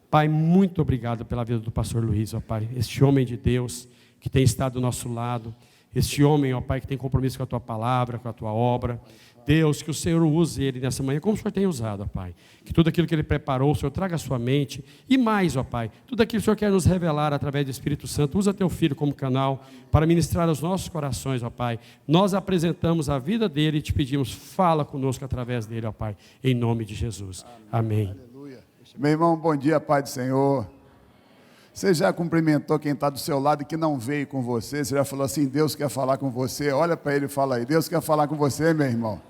Pai, muito obrigado pela vida do pastor Luiz, ó Pai, este homem de Deus que tem estado do nosso lado, este homem, ó Pai, que tem compromisso com a Tua palavra, com a Tua obra. Deus, que o Senhor use ele nessa manhã, como o Senhor tem usado, ó Pai. Que tudo aquilo que ele preparou, o Senhor traga à sua mente. E mais, ó Pai, tudo aquilo que o Senhor quer nos revelar através do Espírito Santo, usa Teu Filho como canal para ministrar aos nossos corações, ó Pai. Nós apresentamos a vida dele e te pedimos, fala conosco através dele, ó Pai, em nome de Jesus. Amém. Aleluia. Meu irmão, bom dia, Pai do Senhor. Você já cumprimentou quem está do seu lado e que não veio com você? Você já falou assim, Deus quer falar com você? Olha para ele e fala aí, Deus quer falar com você, meu irmão.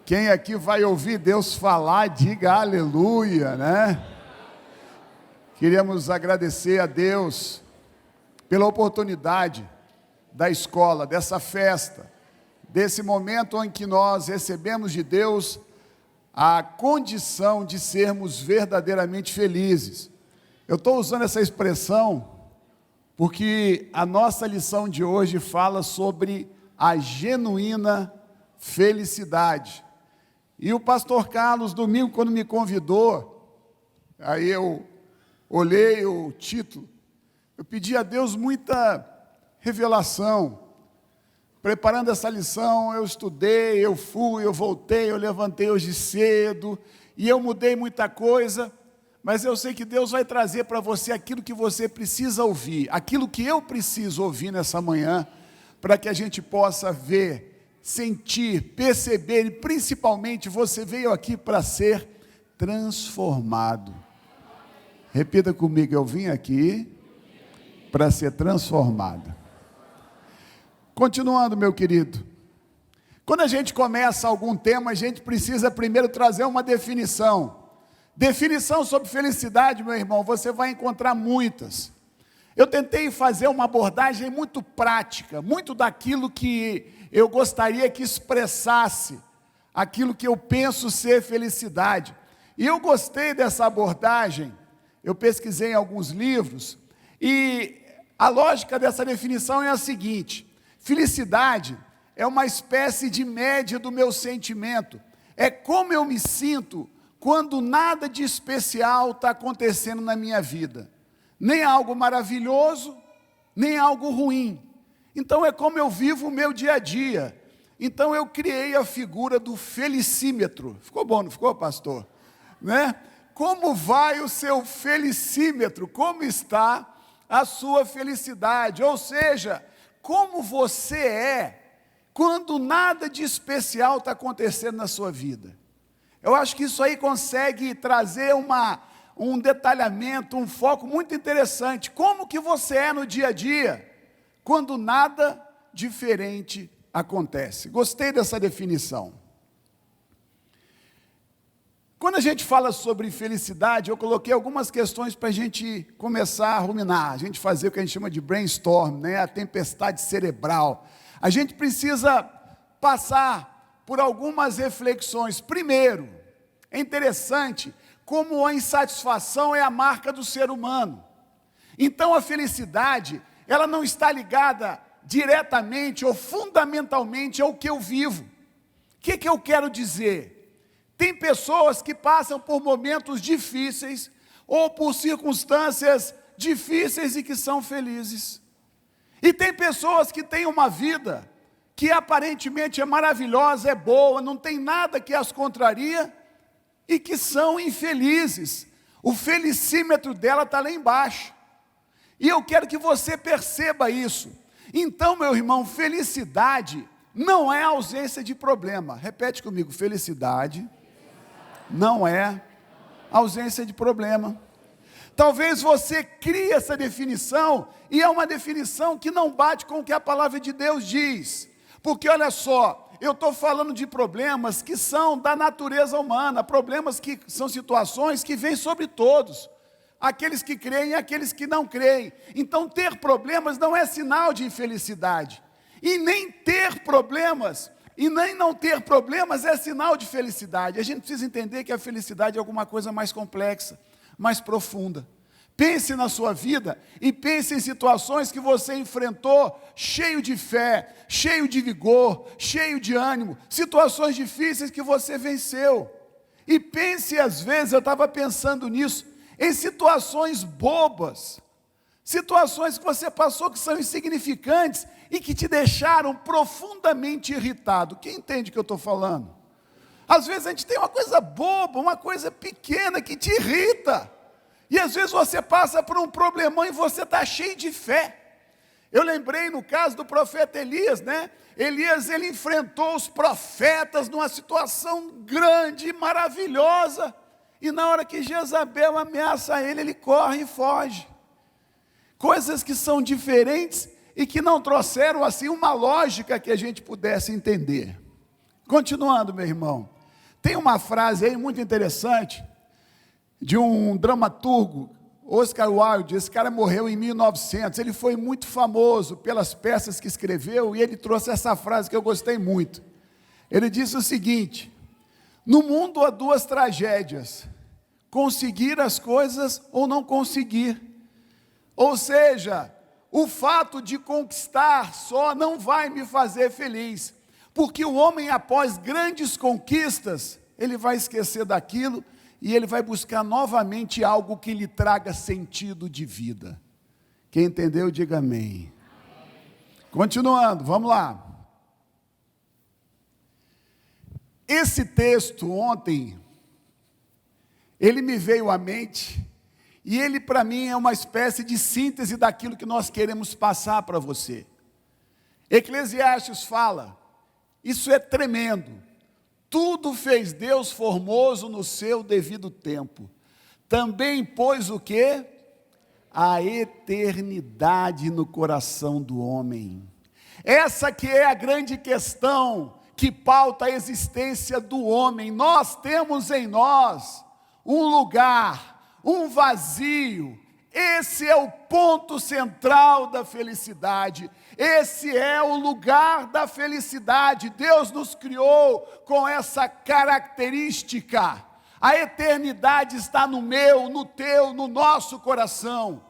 Quem aqui vai ouvir Deus falar, diga aleluia, né? Queríamos agradecer a Deus pela oportunidade da escola, dessa festa, desse momento em que nós recebemos de Deus a condição de sermos verdadeiramente felizes. Eu estou usando essa expressão porque a nossa lição de hoje fala sobre a genuína felicidade. E o pastor Carlos, domingo, quando me convidou, aí eu olhei o título, eu pedi a Deus muita revelação. Preparando essa lição, eu estudei, eu fui, eu voltei, eu levantei hoje cedo, e eu mudei muita coisa, mas eu sei que Deus vai trazer para você aquilo que você precisa ouvir, aquilo que eu preciso ouvir nessa manhã, para que a gente possa ver, sentir, perceber, e principalmente você veio aqui para ser transformado. Repita comigo, eu vim aqui para ser transformado. Continuando, meu querido, quando a gente começa algum tema, a gente precisa primeiro trazer uma definição. Definição sobre felicidade, meu irmão, você vai encontrar muitas. Eu tentei fazer uma abordagem muito prática, muito daquilo que eu gostaria que expressasse, aquilo que eu penso ser felicidade. E eu gostei dessa abordagem, eu pesquisei em alguns livros, e a lógica dessa definição é a seguinte: felicidade é uma espécie de média do meu sentimento, é como eu me sinto quando nada de especial está acontecendo na minha vida, nem algo maravilhoso, nem algo ruim. Então é como eu vivo o meu dia a dia. Então eu criei a figura do felicímetro. Ficou bom, não ficou, pastor? Né? Como vai o seu felicímetro? Como está a sua felicidade? Ou seja, como você é quando nada de especial está acontecendo na sua vida. Eu acho que isso aí consegue trazer um detalhamento, um foco muito interessante. Como que você é no dia a dia, quando nada diferente acontece. Gostei dessa definição. Quando a gente fala sobre felicidade, eu coloquei algumas questões para a gente começar a ruminar, a gente fazer o que a gente chama de brainstorm, né? A tempestade cerebral. A gente precisa passar por algumas reflexões. Primeiro, é interessante como a insatisfação é a marca do ser humano. Então a felicidade, ela não está ligada diretamente ou fundamentalmente ao que eu vivo. O que eu quero dizer? Tem pessoas que passam por momentos difíceis ou por circunstâncias difíceis e que são felizes. E tem pessoas que têm uma vida que aparentemente é maravilhosa, é boa, não tem nada que as contraria e que são infelizes. O felicímetro dela está lá embaixo. E eu quero que você perceba isso. Então, meu irmão, felicidade não é ausência de problema. Repete comigo, felicidade não é ausência de problema. Talvez você crie essa definição, e é uma definição que não bate com o que a palavra de Deus diz. Porque olha só, eu estou falando de problemas que são da natureza humana, problemas que são situações que vêm sobre todos, aqueles que creem e aqueles que não creem. Então ter problemas não é sinal de infelicidade, e nem ter problemas e nem não ter problemas é sinal de felicidade. A gente precisa entender que a felicidade é alguma coisa mais complexa, mais profunda. Pense na sua vida e pense em situações que você enfrentou cheio de fé, cheio de vigor, cheio de ânimo, situações difíceis que você venceu. E pense, às vezes, eu estava pensando nisso, em situações bobas, situações que você passou que são insignificantes e que te deixaram profundamente irritado. Quem entende o que eu estou falando? Às vezes a gente tem uma coisa boba, uma coisa pequena que te irrita. E às vezes você passa por um problemão e você está cheio de fé. Eu lembrei no caso do profeta Elias, né? Elias, ele enfrentou os profetas numa situação grande e maravilhosa. E na hora que Jezabel ameaça ele, ele corre e foge. Coisas que são diferentes e que não trouxeram assim uma lógica que a gente pudesse entender. Continuando, meu irmão. Tem uma frase aí muito interessante de um dramaturgo, Oscar Wilde. Esse cara morreu em 1900, ele foi muito famoso pelas peças que escreveu, e ele trouxe essa frase que eu gostei muito. Ele disse o seguinte: no mundo há duas tragédias, conseguir as coisas ou não conseguir. Ou seja, o fato de conquistar só não vai me fazer feliz, porque o homem, após grandes conquistas, ele vai esquecer daquilo e ele vai buscar novamente algo que lhe traga sentido de vida. Quem entendeu, diga amém. Continuando, vamos lá. Esse texto ontem, ele me veio à mente, e ele para mim é uma espécie de síntese daquilo que nós queremos passar para você. Eclesiastes fala, isso é tremendo: tudo fez Deus formoso no seu devido tempo. Também pôs o quê? A eternidade no coração do homem. Essa que é a grande questão que pauta a existência do homem. Nós temos em nós um lugar, um vazio. Esse é o ponto central da felicidade. Esse é o lugar da felicidade. Deus nos criou com essa característica. A eternidade está no meu, no teu, no nosso coração.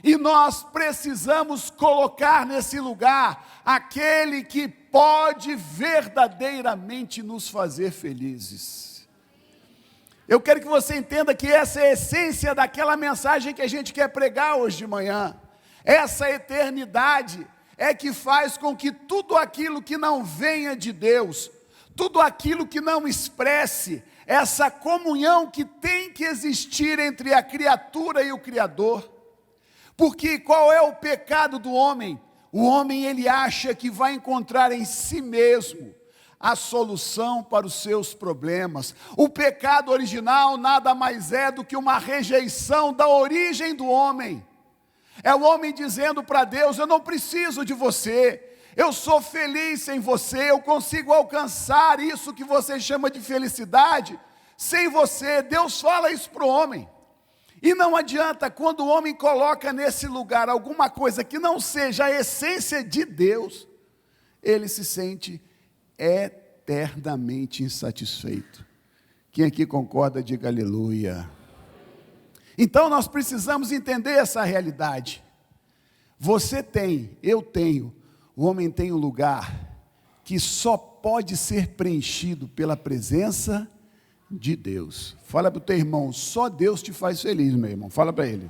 E nós precisamos colocar nesse lugar aquele que pode verdadeiramente nos fazer felizes. Eu quero que você entenda que essa é a essência daquela mensagem que a gente quer pregar hoje de manhã. Essa eternidade é que faz com que tudo aquilo que não venha de Deus, tudo aquilo que não expresse essa comunhão que tem que existir entre a criatura e o Criador. Porque qual é o pecado do homem? O homem, ele acha que vai encontrar em si mesmo a solução para os seus problemas. O pecado original nada mais é do que uma rejeição da origem do homem. É o homem dizendo para Deus: eu não preciso de você, eu sou feliz sem você, eu consigo alcançar isso que você chama de felicidade sem você. Deus fala isso para o homem. E não adianta, quando o homem coloca nesse lugar alguma coisa que não seja a essência de Deus, ele se sente eternamente insatisfeito. Quem aqui concorda, diga aleluia. Então nós precisamos entender essa realidade. Você tem, eu tenho, o homem tem um lugar que só pode ser preenchido pela presença de Deus. Fala para o teu irmão: só Deus te faz feliz, meu irmão. Fala para ele.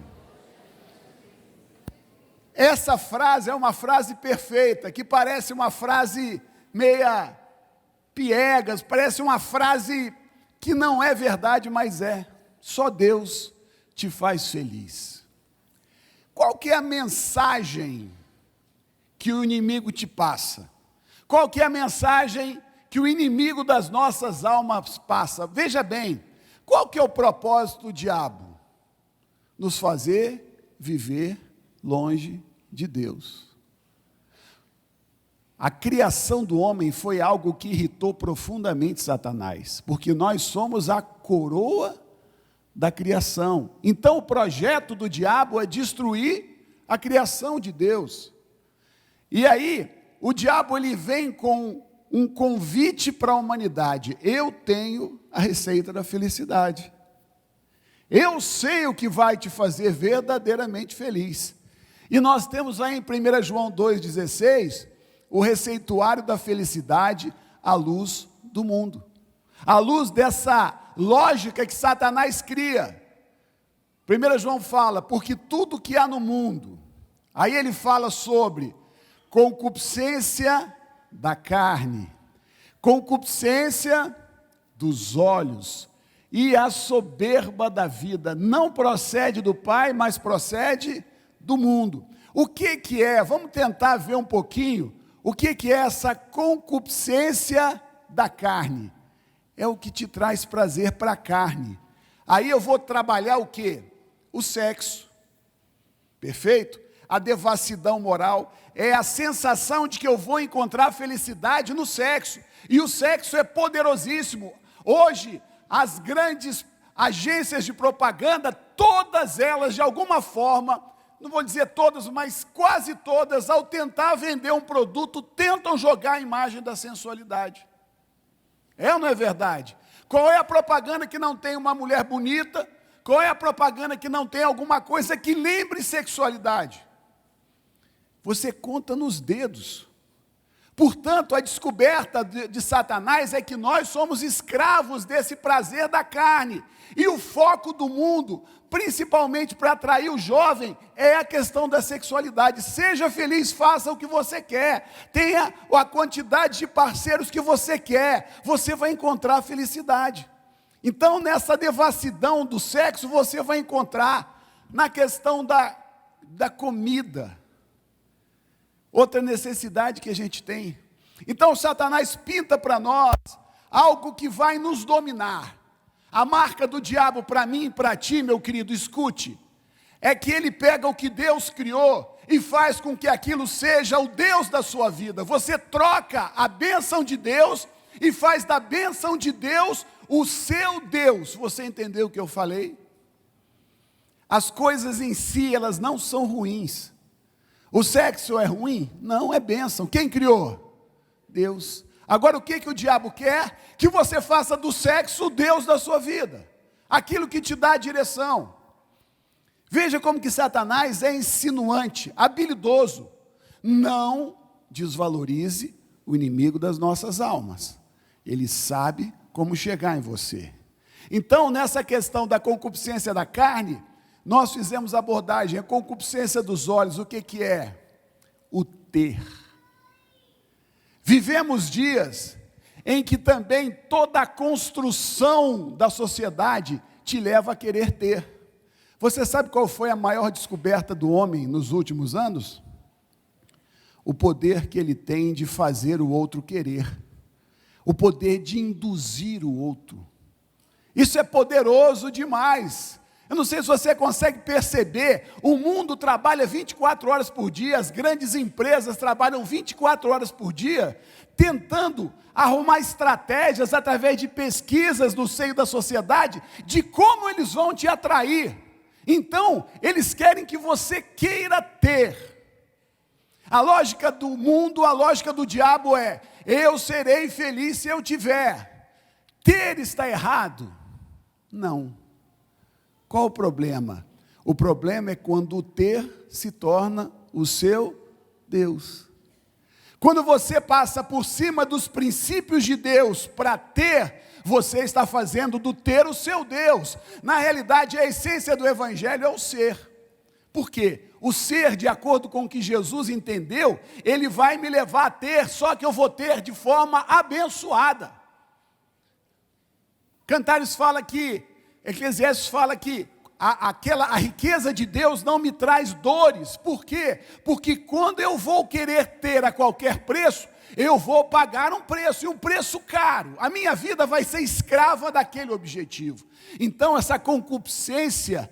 Essa frase é uma frase perfeita, que parece uma frase meia piegas, parece uma frase que não é verdade, mas é. Só Deus te faz feliz. Qual que é a mensagem que o inimigo te passa? Qual que é a mensagem que o inimigo das nossas almas passa? Veja bem, qual que é o propósito do diabo? Nos fazer viver longe de Deus. A criação do homem foi algo que irritou profundamente Satanás, porque nós somos a coroa da criação. Então o projeto do diabo é destruir a criação de Deus. E aí, o diabo, ele vem com um convite para a humanidade: eu tenho a receita da felicidade. Eu sei o que vai te fazer verdadeiramente feliz. E nós temos lá em 1 João 2,16, o receituário da felicidade à luz do mundo. À luz dessa lógica que Satanás cria. 1 João fala, porque tudo que há no mundo, aí ele fala sobre concupiscência da carne, concupiscência dos olhos e a soberba da vida, não procede do Pai, mas procede do mundo. O que é? Vamos tentar ver um pouquinho, o que é essa concupiscência da carne? É o que te traz prazer para a carne. Aí eu vou trabalhar o quê? O sexo, perfeito? A devassidão moral, é a sensação de que eu vou encontrar felicidade no sexo, e o sexo é poderosíssimo. Hoje, as grandes agências de propaganda, todas elas, de alguma forma, não vou dizer todas, mas quase todas, ao tentar vender um produto, tentam jogar a imagem da sensualidade. É ou não é verdade? Qual é a propaganda que não tem uma mulher bonita? Qual é a propaganda que não tem alguma coisa que lembre sexualidade? Você conta nos dedos. Portanto, a descoberta de Satanás é que nós somos escravos desse prazer da carne. E o foco do mundo, principalmente para atrair o jovem, é a questão da sexualidade. Seja feliz, faça o que você quer. Tenha a quantidade de parceiros que você quer. Você vai encontrar felicidade. Então, nessa devassidão do sexo, você vai encontrar na questão da comida. Outra necessidade que a gente tem. Então, Satanás pinta para nós algo que vai nos dominar. A marca do diabo para mim e para ti, meu querido, escute, é que ele pega o que Deus criou e faz com que aquilo seja o Deus da sua vida. Você troca a bênção de Deus e faz da bênção de Deus o seu Deus. Você entendeu o que eu falei? As coisas em si, elas não são ruins. O sexo é ruim? Não, é bênção. Quem criou? Deus. Agora o que o diabo quer? Que você faça do sexo o Deus da sua vida. Aquilo que te dá a direção. Veja como que Satanás é insinuante, habilidoso. Não desvalorize o inimigo das nossas almas. Ele sabe como chegar em você. Então, nessa questão da concupiscência da carne, nós fizemos abordagem, a concupiscência dos olhos, o que é? O ter. Vivemos dias em que também toda a construção da sociedade te leva a querer ter. Você sabe qual foi a maior descoberta do homem nos últimos anos? O poder que ele tem de fazer o outro querer. O poder de induzir o outro. Isso é poderoso demais. Eu não sei se você consegue perceber, o mundo trabalha 24 horas por dia, as grandes empresas trabalham 24 horas por dia, tentando arrumar estratégias através de pesquisas no seio da sociedade, de como eles vão te atrair. Então, eles querem que você queira ter. A lógica do mundo, a lógica do diabo é, eu serei feliz se eu tiver. Ter está errado? Não. Qual o problema? O problema é quando o ter se torna o seu Deus. Quando você passa por cima dos princípios de Deus para ter, você está fazendo do ter o seu Deus. Na realidade, a essência do Evangelho é o ser. Por quê? O ser, de acordo com o que Jesus entendeu, ele vai me levar a ter, só que eu vou ter de forma abençoada. Cantares fala que, Eclesiastes fala que a riqueza de Deus não me traz dores. Por quê? Porque quando eu vou querer ter a qualquer preço, eu vou pagar um preço, e um preço caro. A minha vida vai ser escrava daquele objetivo. Então, essa concupiscência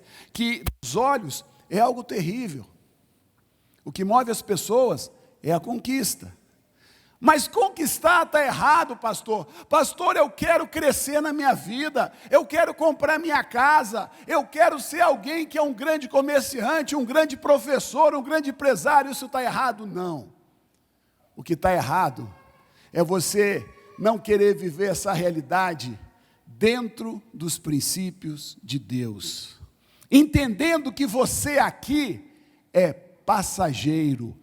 dos olhos é algo terrível. O que move as pessoas é a conquista. Mas conquistar está errado, pastor. Pastor, eu quero crescer na minha vida, eu quero comprar minha casa, eu quero ser alguém que é um grande comerciante, um grande professor, um grande empresário. Isso está errado? Não. O que está errado é você não querer viver essa realidade dentro dos princípios de Deus. Entendendo que você aqui é passageiro,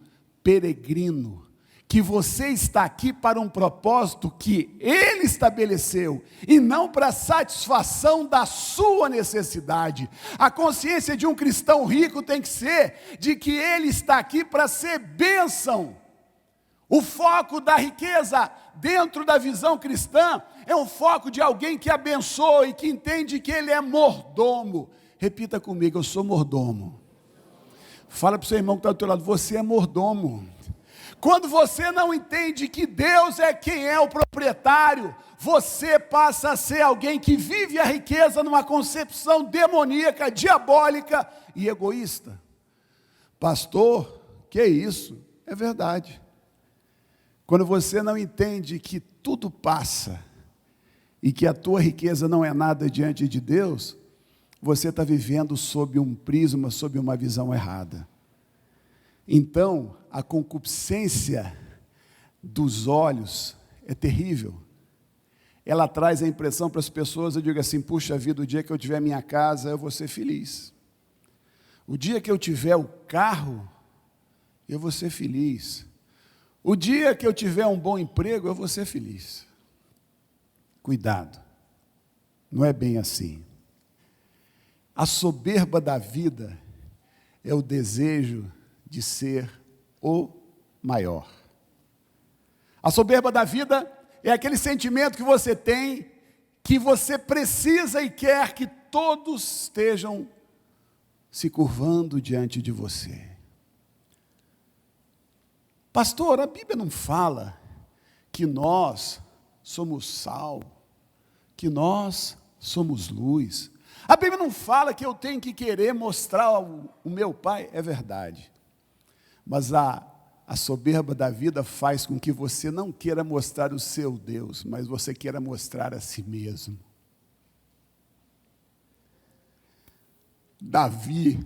peregrino, que você está aqui para um propósito que Ele estabeleceu, e não para a satisfação da sua necessidade. A consciência de um cristão rico tem que ser de que ele está aqui para ser bênção. O foco da riqueza dentro da visão cristã é um foco de alguém que abençoa e que entende que ele é mordomo. Repita comigo: eu sou mordomo. Fala para o seu irmão que está do teu lado: você é mordomo. Quando você não entende que Deus é quem é o proprietário, você passa a ser alguém que vive a riqueza numa concepção demoníaca, diabólica e egoísta. Pastor, que isso? É verdade. Quando você não entende que tudo passa e que a tua riqueza não é nada diante de Deus, você está vivendo sob um prisma, sob uma visão errada. Então, a concupiscência dos olhos é terrível. Ela traz a impressão para as pessoas, eu digo assim: puxa vida, o dia que eu tiver minha casa, eu vou ser feliz. O dia que eu tiver o carro, eu vou ser feliz. O dia que eu tiver um bom emprego, eu vou ser feliz. Cuidado, não é bem assim. A soberba da vida é o desejo de ser o maior. A soberba da vida é aquele sentimento que você tem, que você precisa e quer que todos estejam se curvando diante de você. Pastor, a Bíblia não fala que nós somos sal, que nós somos luz. A Bíblia não fala que eu tenho que querer mostrar o meu Pai. É verdade. Mas a soberba da vida faz com que você não queira mostrar o seu Deus, mas você queira mostrar a si mesmo. Davi,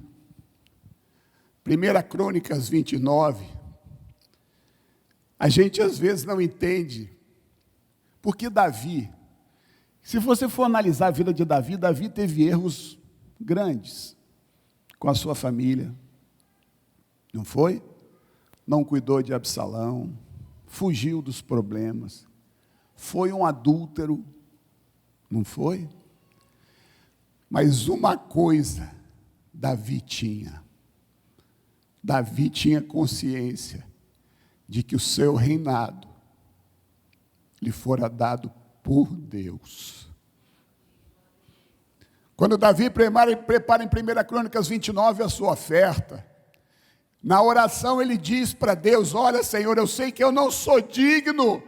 1 Crônicas 29, a gente às vezes não entende, porque Davi, se você for analisar a vida de Davi, Davi teve erros grandes com a sua família, não foi? Não cuidou de Absalão, fugiu dos problemas, foi um adúltero, não foi? Mas uma coisa Davi tinha consciência de que o seu reinado lhe fora dado por Deus. Quando Davi prepara em 1 Crônicas 29 a sua oferta, na oração ele diz para Deus: olha, Senhor, eu sei que eu não sou digno,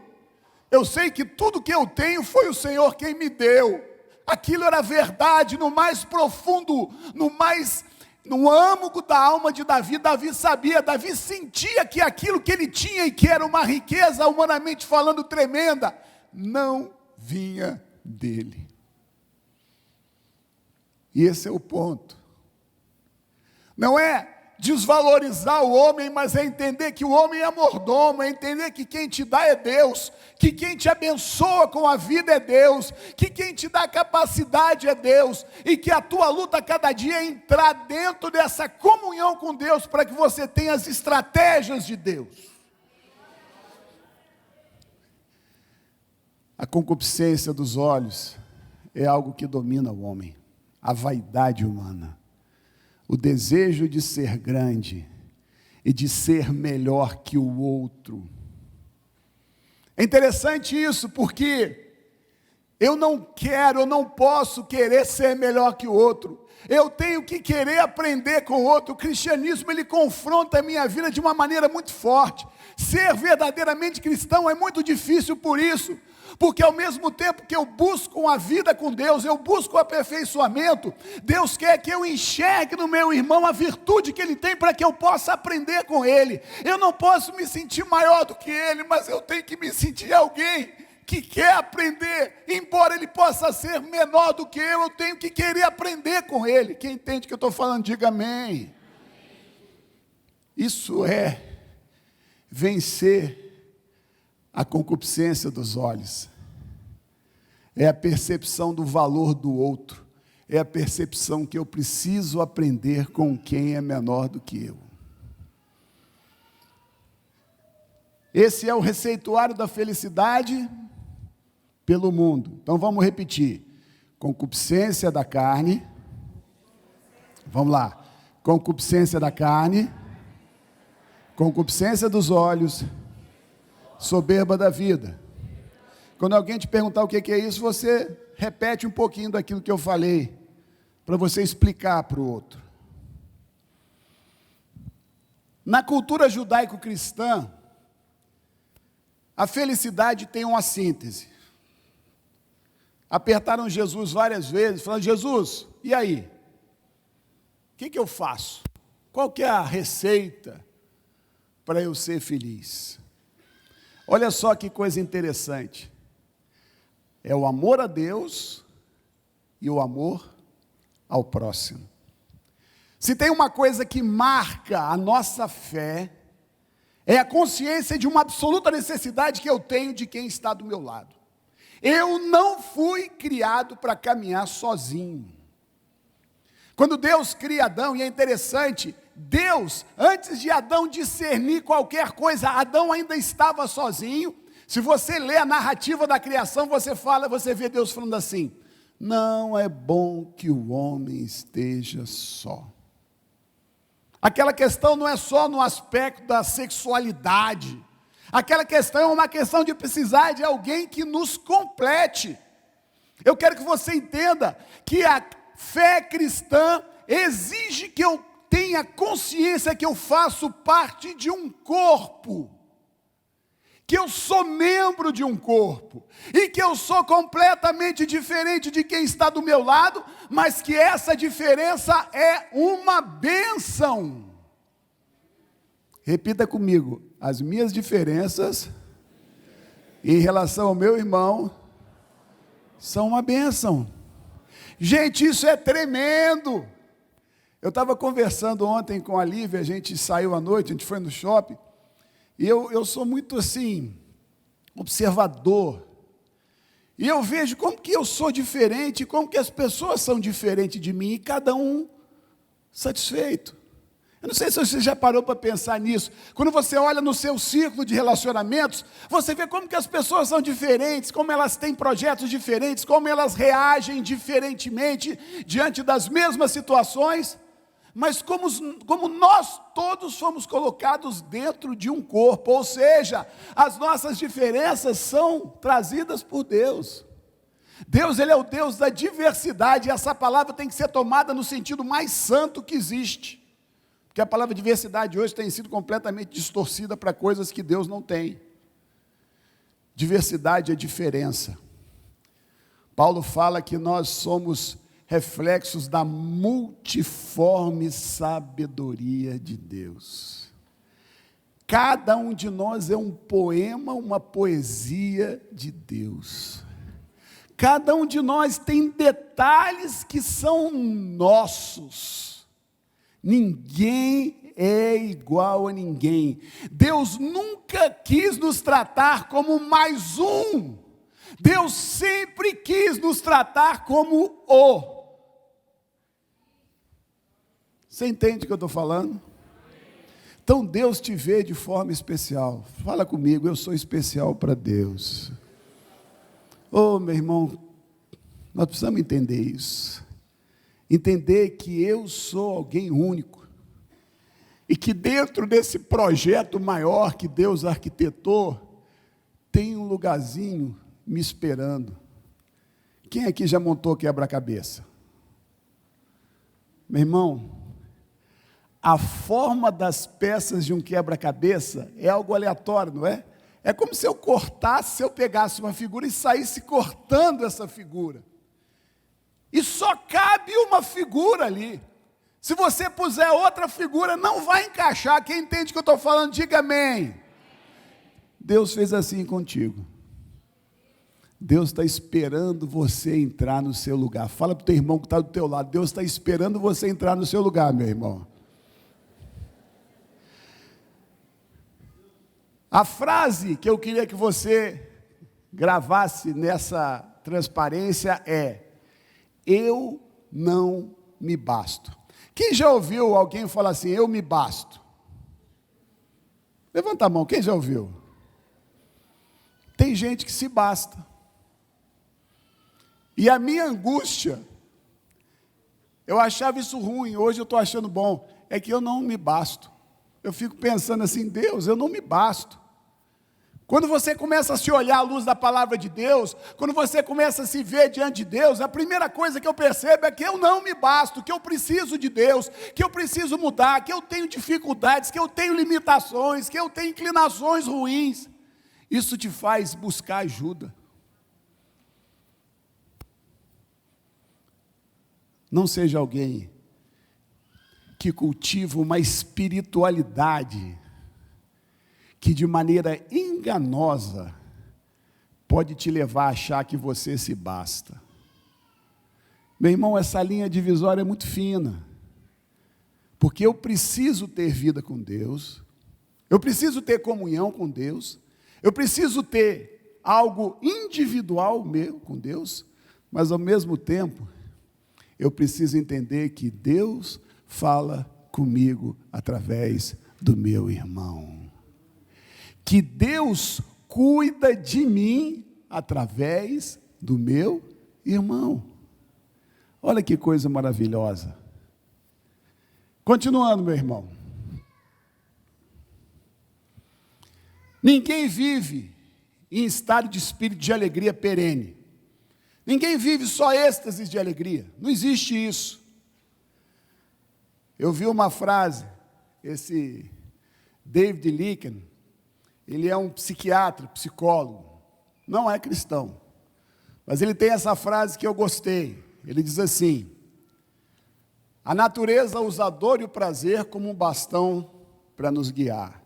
eu sei que tudo que eu tenho foi o Senhor quem me deu. Aquilo era verdade, no mais profundo, no âmago da alma de Davi. Davi sabia, Davi sentia que aquilo que ele tinha e que era uma riqueza, humanamente falando, tremenda, não vinha dele. E esse é o ponto. Não é desvalorizar o homem, mas é entender que o homem é mordomo, é entender que quem te dá é Deus, que quem te abençoa com a vida é Deus, que quem te dá capacidade é Deus, e que a tua luta cada dia é entrar dentro dessa comunhão com Deus, para que você tenha as estratégias de Deus. A concupiscência dos olhos é algo que domina o homem, a vaidade humana. O desejo de ser grande e de ser melhor que o outro. É interessante isso, porque eu não posso querer ser melhor que o outro. Eu tenho que querer aprender com o outro. O cristianismo, ele confronta a minha vida de uma maneira muito forte. Ser verdadeiramente cristão é muito difícil por isso. Porque ao mesmo tempo que eu busco uma vida com Deus, eu busco o aperfeiçoamento, Deus quer que eu enxergue no meu irmão a virtude que ele tem para que eu possa aprender com ele. Eu não posso me sentir maior do que ele, mas eu tenho que me sentir alguém que quer aprender. Embora ele possa ser menor do que eu tenho que querer aprender com ele. Quem entende o que eu estou falando, diga amém. Isso é vencer a concupiscência dos olhos, é a percepção do valor do outro, é a percepção que eu preciso aprender com quem é menor do que eu. Esse é o receituário da felicidade pelo mundo. Então vamos repetir. Concupiscência da carne. Vamos lá. Concupiscência da carne. Concupiscência dos olhos. Soberba da vida. Quando alguém te perguntar o que é isso, você repete um pouquinho daquilo que eu falei, para você explicar para o outro. Na cultura judaico-cristã, a felicidade tem uma síntese. Apertaram Jesus várias vezes, falando: Jesus, e aí? O que eu faço? Qual que é a receita para eu ser feliz? Olha só que coisa interessante. É o amor a Deus e o amor ao próximo. Se tem uma coisa que marca a nossa fé, é a consciência de uma absoluta necessidade que eu tenho de quem está do meu lado. Eu não fui criado para caminhar sozinho. Quando Deus cria Adão, e é interessante, Deus, antes de Adão discernir qualquer coisa, Adão ainda estava sozinho. Se você lê a narrativa da criação, você vê Deus falando assim: não é bom que o homem esteja só. Aquela questão não é só no aspecto da sexualidade. Aquela questão é uma questão de precisar de alguém que nos complete. Eu quero que você entenda que a fé cristã exige que eu tenha consciência que eu faço parte de um corpo, que eu sou membro de um corpo, e que eu sou completamente diferente de quem está do meu lado, mas que essa diferença é uma bênção. Repita comigo: as minhas diferenças em relação ao meu irmão são uma bênção. Gente, isso é tremendo. Eu estava conversando ontem com a Lívia, a gente saiu à noite, a gente foi no shopping, e eu sou muito assim, observador, e eu vejo como que eu sou diferente, como que as pessoas são diferentes de mim, e cada um satisfeito. Eu não sei se você já parou para pensar nisso. Quando você olha no seu círculo de relacionamentos, você vê como que as pessoas são diferentes, como elas têm projetos diferentes, como elas reagem diferentemente diante das mesmas situações, mas como nós todos fomos colocados dentro de um corpo, ou seja, as nossas diferenças são trazidas por Deus. Deus, Ele é o Deus da diversidade, e essa palavra tem que ser tomada no sentido mais santo que existe. Porque a palavra diversidade hoje tem sido completamente distorcida para coisas que Deus não tem. Diversidade é diferença. Paulo fala que nós somos reflexos da multiforme sabedoria de Deus. Cada um de nós é um poema, uma poesia de Deus. Cada um de nós tem detalhes que são nossos. Ninguém é igual a ninguém. Deus nunca quis nos tratar como mais um. Deus sempre quis nos tratar como o. Você entende o que eu estou falando? Então Deus te vê de forma especial. Fala comigo: eu sou especial para Deus. Oh, meu irmão, nós precisamos entender isso. Entender que eu sou alguém único, e que dentro desse projeto maior que Deus arquitetou, tem um lugarzinho me esperando. Quem aqui já montou quebra-cabeça? Meu irmão, a forma das peças de um quebra-cabeça é algo aleatório, não é? É como se eu pegasse uma figura e saísse cortando essa figura. E só cabe uma figura ali. Se você puser outra figura, não vai encaixar. Quem entende o que eu estou falando, diga amém. Deus fez assim contigo. Deus está esperando você entrar no seu lugar. Fala para o teu irmão que está do teu lado: Deus está esperando você entrar no seu lugar, meu irmão. A frase que eu queria que você gravasse nessa transparência é: eu não me basto. Quem já ouviu alguém falar assim: eu me basto? Levanta a mão, quem já ouviu? tem gente que se basta. E a minha angústia, eu achava isso ruim, hoje eu estou achando bom, é que eu não me basto. Eu fico pensando assim, Deus, eu não me basto. Quando você começa a se olhar à luz da palavra de Deus, quando você começa a se ver diante de Deus, a primeira coisa que eu percebo é que eu não me basto, que eu preciso de Deus, que eu preciso mudar, que eu tenho dificuldades, que eu tenho limitações, que eu tenho inclinações ruins. Isso te faz buscar ajuda. Não seja alguém que cultiva uma espiritualidade que de maneira enganosa pode te levar a achar que você se basta. Meu irmão, essa linha divisória é muito fina, porque eu preciso ter vida com Deus, eu preciso ter comunhão com Deus, eu preciso ter algo individual meu com Deus, mas ao mesmo tempo, eu preciso entender que Deus fala comigo através do meu irmão. Que Deus cuida de mim através do meu irmão. Olha que coisa maravilhosa. Continuando, meu irmão. Ninguém vive em estado de espírito de alegria perene. Ninguém vive só êxtase de alegria. Não existe isso. Eu vi uma frase, esse David Licken, ele é um psiquiatra, psicólogo, não é cristão, mas ele tem essa frase que eu gostei. Ele diz assim: a natureza usa a dor e o prazer como um bastão para nos guiar.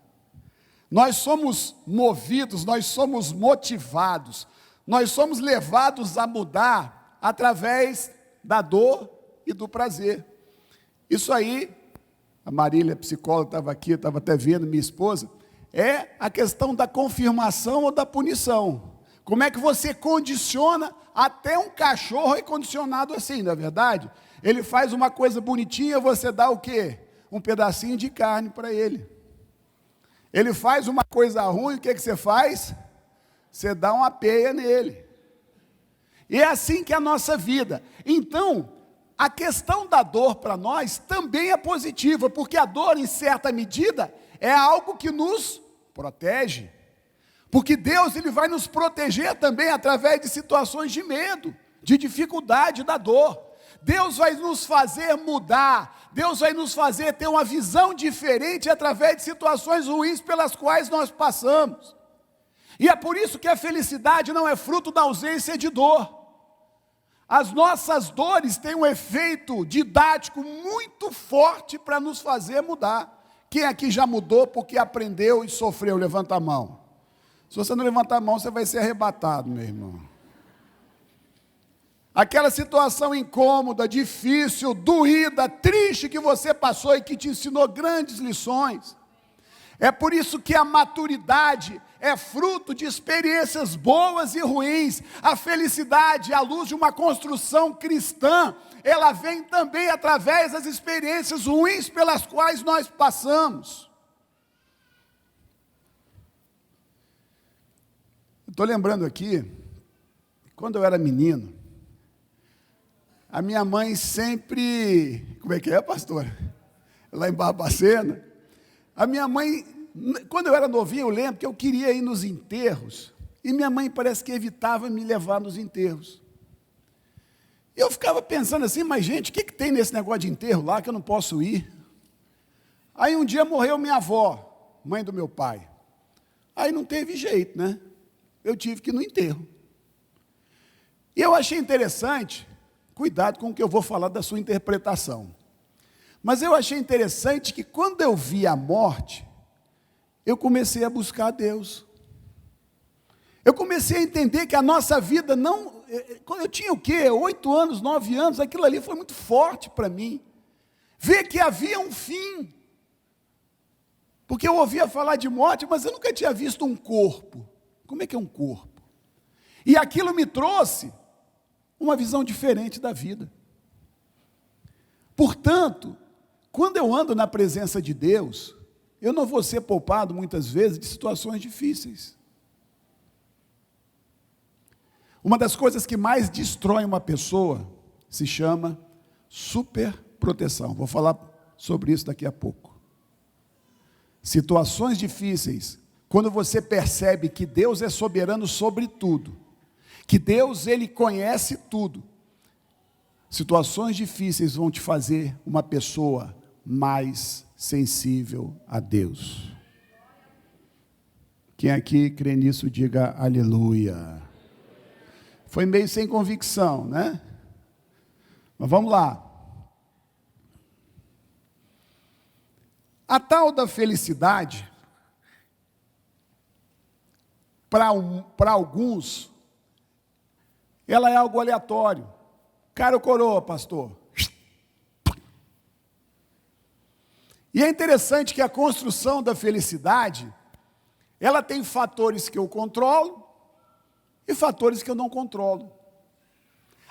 Nós somos movidos, nós somos motivados, nós somos levados a mudar através da dor e do prazer. Isso aí, a Marília, psicóloga, estava aqui, estava até vendo, minha esposa, é a questão da confirmação ou da punição. Como é que você condiciona, até um cachorro é condicionado assim, não é verdade? Ele faz uma coisa bonitinha, você dá o quê? Um pedacinho de carne para ele. Ele faz uma coisa ruim, o que você faz? Você dá uma peia nele. E é assim que é a nossa vida. Então, a questão da dor para nós também é positiva, porque a dor, em certa medida, é algo que nos protege. Porque Deus, Ele vai nos proteger também através de situações de medo, de dificuldade, da dor. Deus vai nos fazer mudar, Deus vai nos fazer ter uma visão diferente através de situações ruins pelas quais nós passamos. E é por isso que a felicidade não é fruto da ausência de dor. As nossas dores têm um efeito didático muito forte para nos fazer mudar. Quem aqui já mudou porque aprendeu e sofreu? Levanta a mão. Se você não levantar a mão, você vai ser arrebatado, meu irmão. Aquela situação incômoda, difícil, doída, triste que você passou e que te ensinou grandes lições. É por isso que a maturidade é fruto de experiências boas e ruins. A felicidade, à luz de uma construção cristã, ela vem também através das experiências ruins pelas quais nós passamos. Estou lembrando aqui, quando eu era menino, a minha mãe sempre, como é que é, pastor? Lá em Barbacena, a minha mãe, quando eu era novinho, eu lembro que eu queria ir nos enterros, e minha mãe parece que evitava me levar nos enterros. E eu ficava pensando assim, mas gente, o que tem nesse negócio de enterro lá que eu não posso ir? Aí um dia morreu minha avó, mãe do meu pai. Aí não teve jeito, né? Eu tive que ir no enterro. E eu achei interessante, cuidado com o que eu vou falar da sua interpretação, mas eu achei interessante que quando eu vi a morte, eu comecei a buscar a Deus. Eu comecei a entender que a nossa vida não... Eu tinha o quê? 8 anos, 9 anos, aquilo ali foi muito forte para mim. Ver que havia um fim. Porque eu ouvia falar de morte, mas eu nunca tinha visto um corpo. Como é que é um corpo? E aquilo me trouxe uma visão diferente da vida. Portanto, quando eu ando na presença de Deus, eu não vou ser poupado muitas vezes de situações difíceis. Uma das coisas que mais destrói uma pessoa se chama superproteção. Vou falar sobre isso daqui a pouco. Situações difíceis, quando você percebe que Deus é soberano sobre tudo, que Deus, Ele conhece tudo, situações difíceis vão te fazer uma pessoa mais sensível a Deus. Quem aqui crê nisso, diga aleluia. Foi meio sem convicção, né? Mas vamos lá. A tal da felicidade, para alguns, ela é algo aleatório. Cara ou coroa, pastor? E é interessante que a construção da felicidade, ela tem fatores que eu controlo e fatores que eu não controlo.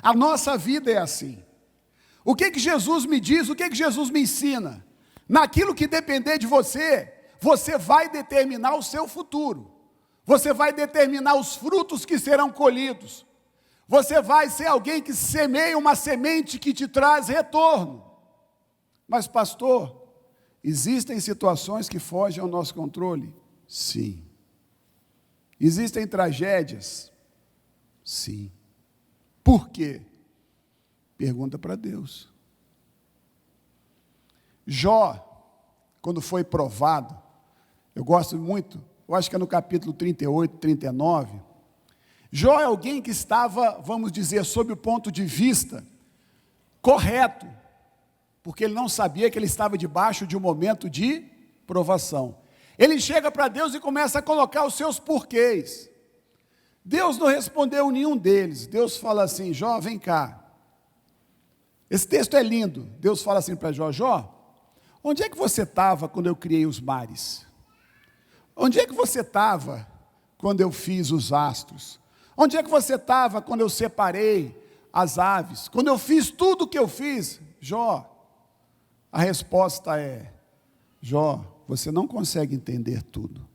A nossa vida é assim. O que Jesus me diz, o que Jesus me ensina? Naquilo que depender de você, você vai determinar o seu futuro. Você vai determinar os frutos que serão colhidos. Você vai ser alguém que semeia uma semente que te traz retorno. Mas pastor, existem situações que fogem ao nosso controle? Sim. Existem tragédias? Sim. Por quê? Pergunta para Deus. Jó, quando foi provado, eu gosto muito, eu acho que é no capítulo 38, 39, Jó é alguém que estava, vamos dizer, sob o ponto de vista correto, porque ele não sabia que ele estava debaixo de um momento de provação. Ele chega para Deus e começa a colocar os seus porquês. Deus não respondeu nenhum deles. Deus fala assim: Jó, vem cá. Esse texto é lindo. Deus fala assim para Jó: Jó, onde é que você estava quando eu criei os mares? Onde é que você estava quando eu fiz os astros? Onde é que você estava quando eu separei as aves? Quando eu fiz tudo o que eu fiz? Jó, a resposta é: Jó, você não consegue entender tudo.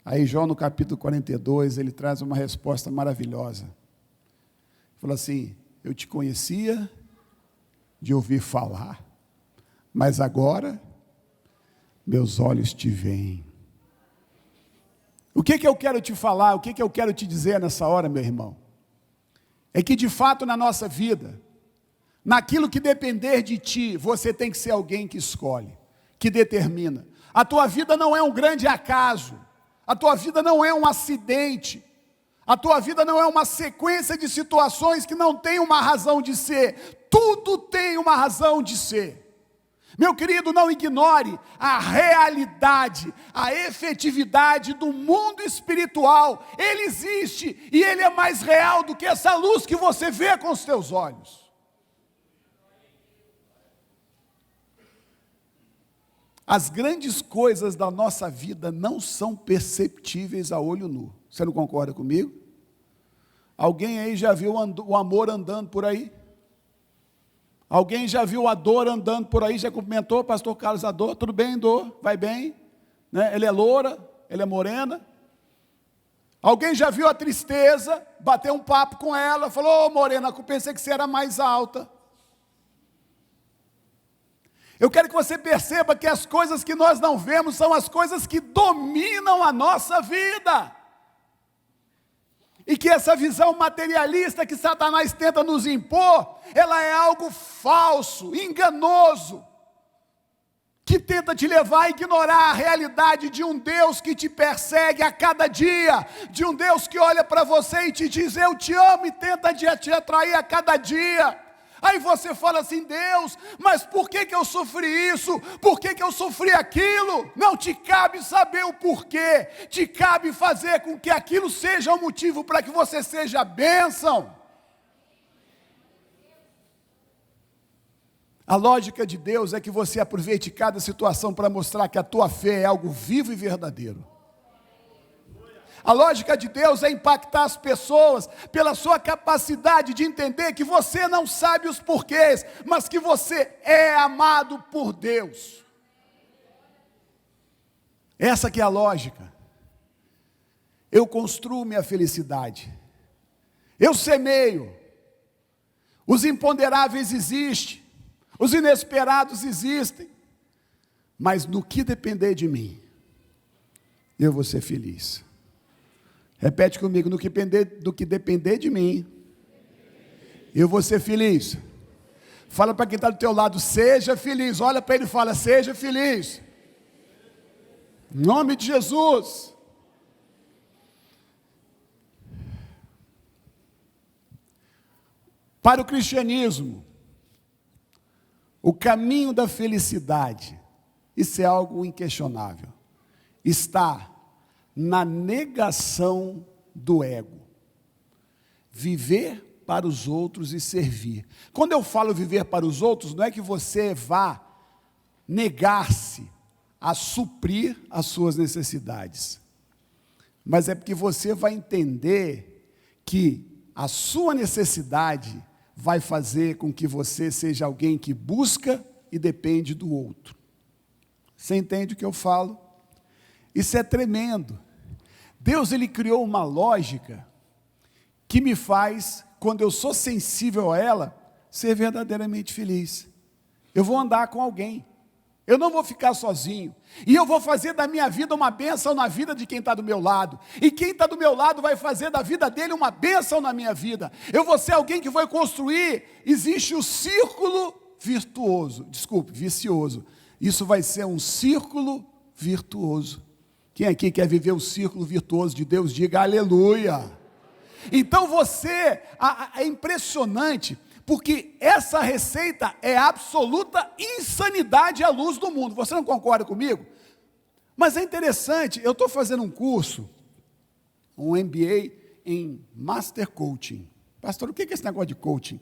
Aí Jó, no capítulo 42, ele traz uma resposta maravilhosa. Ele fala assim: eu te conhecia de ouvir falar, mas agora meus olhos te veem. O que eu quero te falar, o que eu quero te dizer nessa hora, meu irmão? É que de fato na nossa vida, naquilo que depender de ti, você tem que ser alguém que escolhe, que determina. A tua vida não é um grande acaso, a tua vida não é um acidente, a tua vida não é uma sequência de situações que não tem uma razão de ser. Tudo tem uma razão de ser. Meu querido, não ignore a realidade, a efetividade do mundo espiritual. Ele existe e ele é mais real do que essa luz que você vê com os teus olhos. As grandes coisas da nossa vida não são perceptíveis a olho nu. Você não concorda comigo? Alguém aí já viu o amor andando por aí? Alguém já viu a dor andando por aí? Já cumprimentou, pastor Carlos, a dor? Tudo bem, dor? Vai bem? Né? Ele é loura? Ele é morena? Alguém já viu a tristeza? Bateu um papo com ela, falou: ô morena, eu pensei que você era mais alta. Eu quero que você perceba que as coisas que nós não vemos são as coisas que dominam a nossa vida. E que essa visão materialista que Satanás tenta nos impor, ela é algo falso, enganoso, que tenta te levar a ignorar a realidade de um Deus que te persegue a cada dia, de um Deus que olha para você e te diz: eu te amo, e tenta te atrair a cada dia. Aí você fala assim: Deus, mas por que eu sofri isso? Por que eu sofri aquilo? Não te cabe saber o porquê, te cabe fazer com que aquilo seja um motivo para que você seja bênção. A lógica de Deus é que você aproveite cada situação para mostrar que a tua fé é algo vivo e verdadeiro. A lógica de Deus é impactar as pessoas pela sua capacidade de entender que você não sabe os porquês, mas que você é amado por Deus. Essa que é a lógica. eu construo minha felicidade. Eu semeio. Os imponderáveis existem, os inesperados existem, mas no que depender de mim, eu vou ser feliz. Repete comigo, do que depender de mim, eu vou ser feliz. Fala para quem está do teu lado, seja feliz. Olha para ele e fala, seja feliz. Em nome de Jesus. Para o cristianismo, o caminho da felicidade, isso é algo inquestionável, está na negação do ego. Viver para os outros e servir. Quando eu falo viver para os outros, não é que você vá negar-se a suprir as suas necessidades, mas é porque você vai entender que a sua necessidade vai fazer com que você seja alguém que busca e depende do outro. Você entende o que eu falo? Isso é tremendo. Deus, Ele criou uma lógica que me faz, quando eu sou sensível a ela, ser verdadeiramente feliz. Eu vou andar com alguém. Eu não vou ficar sozinho. E eu vou fazer da minha vida uma bênção na vida de quem está do meu lado. E quem está do meu lado vai fazer da vida dele uma bênção na minha vida. Eu vou ser alguém que vai construir. Existe o círculo vicioso. Isso vai ser um círculo virtuoso. Quem aqui quer viver o círculo virtuoso de Deus, diga aleluia. Então é impressionante, porque essa receita é absoluta insanidade à luz do mundo. Você não concorda comigo? Mas é interessante, eu estou fazendo um curso, um MBA em Master Coaching. Pastor, o que é esse negócio de coaching?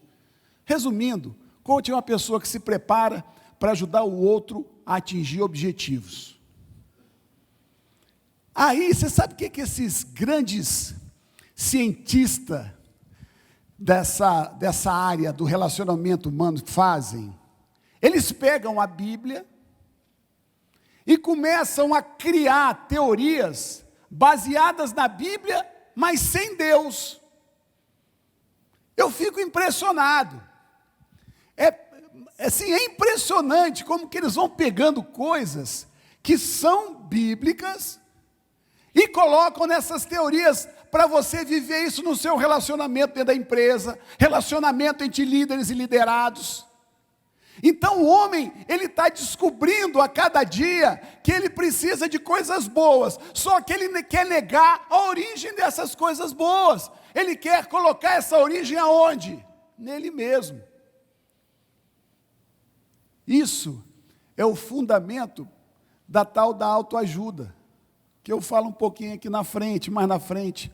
Resumindo, coaching é uma pessoa que se prepara para ajudar o outro a atingir objetivos. Aí, você sabe o que esses grandes cientistas dessa área do relacionamento humano fazem? Eles pegam a Bíblia e começam a criar teorias baseadas na Bíblia, mas sem Deus. Eu fico impressionado. É impressionante como que eles vão pegando coisas que são bíblicas e colocam nessas teorias para você viver isso no seu relacionamento dentro da empresa, relacionamento entre líderes e liderados. Então o homem, ele está descobrindo a cada dia que ele precisa de coisas boas, só que ele quer negar a origem dessas coisas boas. Ele quer colocar essa origem aonde? Nele mesmo. Isso é o fundamento da tal da autoajuda, que eu falo um pouquinho aqui na frente, mais na frente.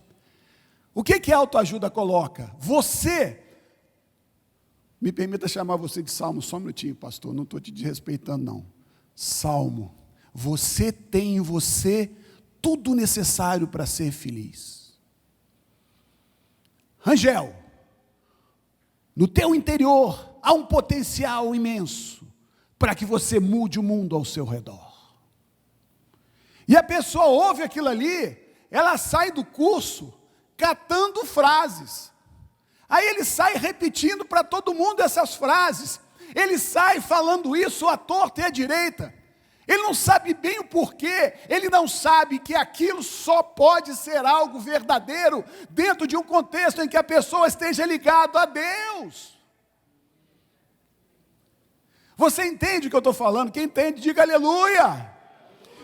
O que a autoajuda coloca? Você, me permita chamar você de Salmo, só um minutinho, pastor, não estou te desrespeitando não. Salmo, você tem em você tudo necessário para ser feliz. Rangel, no teu interior há um potencial imenso para que você mude o mundo ao seu redor. E a pessoa ouve aquilo ali, ela sai do curso catando frases. Aí ele sai repetindo para todo mundo essas frases. Ele sai falando isso à torta e à direita. Ele não sabe bem o porquê. Ele não sabe que aquilo só pode ser algo verdadeiro dentro de um contexto em que a pessoa esteja ligada a Deus. Você entende o que eu estou falando? Quem entende, diga aleluia.